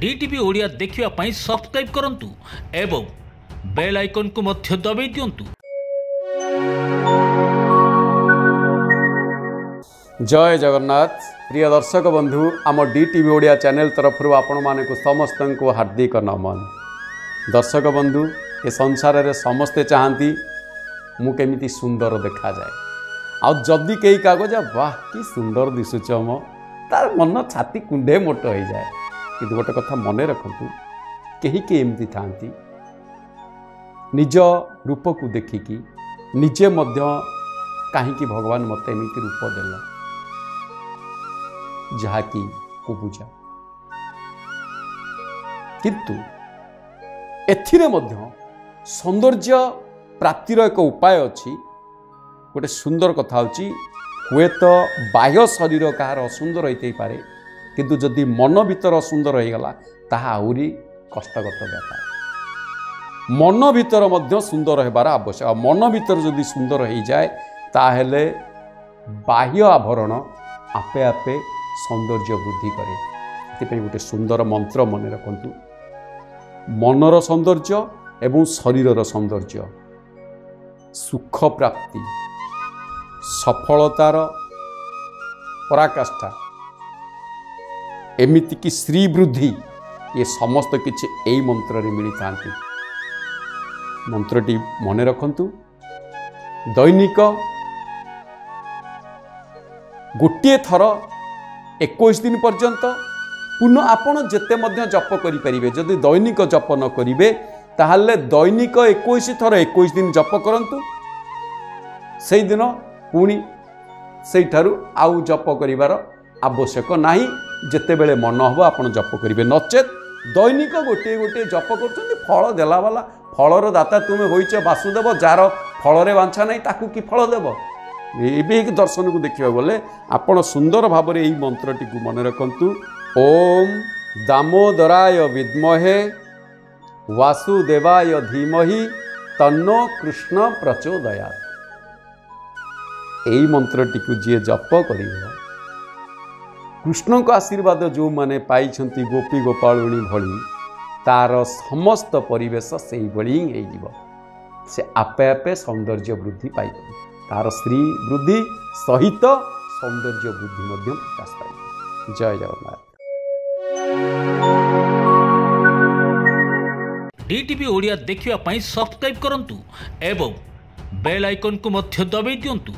DTV Odia देखिवा पाई subscribe करंतु एवं bell icon को मध्य दबाई दियंतु। जय जगन्नाथ। प्रिय दर्शक बंधु, आम डीटीवी ओडिया चैनल तरफ आपण मानक समस्त को हार्दिक नमन। दर्शक बंधु, ए संसार रे समस्ते चाहती मु केमिति सुंदर देखा जाए। आ जदि कई कागज वाह कि सुंदर दिशुच म तार मन छाती कुंडे मोट हो जाए। कि गोटे कथा मन रखु, कहीं के एमती था निज रूप को देखिकी निजे मध्य कहीं भगवान मत एमती रूप देल जहाँकि को बुझा, किंतु एथिरे मध्य सौंदर्य प्राप्तिर एक उपाय अच्छी। गोटे सुंदर कथा होची, हुए तो बाह्य शरीर कहार असुंदर होते पारे, किंतु जदि मन भीतर असुंदर हो गला ताहा आहुरी कष्टगत व्यापार। मन भीतर मध्य सुंदर होबार आवश्यक। मन भीतर जदि सुंदर हो जाए ताहेले बाह्य आवरण आपे आपे सौंदर्य वृद्धि करे। एथिपाई गोटे सुंदर मंत्र मन रखंतु, मनर सौंदर्य एवं शरीरर सौंदर्य, सुख प्राप्ति, सफलतार पराकाष्ठा, एमिति की श्री वृद्धि, ये समस्त किछि एई मंत्र रे मिली थांती। मंत्रटी मन रखंतु, दैनिक गोटे थर 21 दिन पर्यंत पुनः आपण जेते मध्य जप करि परिबे। जदि दैनिक जप न करिवे ताहले दैनिक 21 थर 21 दिन जप करंतु। सेई दिन पुणी से आउ जप करिवार आवश्यक नाही। जेते बेले मन हबो आपण जप करिवे, नचेत दैनिक गोटे गोटे जप करछन्ती। फल देला वाला फलर दाता तुमे होइछ वासुदेव, जार फलरे वांछा नाही ताकू की फल देव। ए दर्शन को देखिबा बोले आपण सुंदर भाव में यही मंत्रटी को मन रखंतु। ओम दामोदराय विद्महे वासुदेवाय धीमहि तन्नो कृष्ण प्रचोदयात्। यही मंत्रटी को जी जप कर कृष्ण को आशीर्वाद जो माने पाई गोपी गोपालुणी भली तार समस्त परिवेश से भली ही से आपे आपे सौंदर्य वृद्धि पाई, तार श्री वृद्धि सहित सौंदर्य वृद्धि मध्य प्रकाश पाई। जय जगन्नाथ। डीटीवी ओडिया देखिवा पाई सब्सक्राइब करंतु एवं बेल आइकन को मध्य दबाई दियंतु।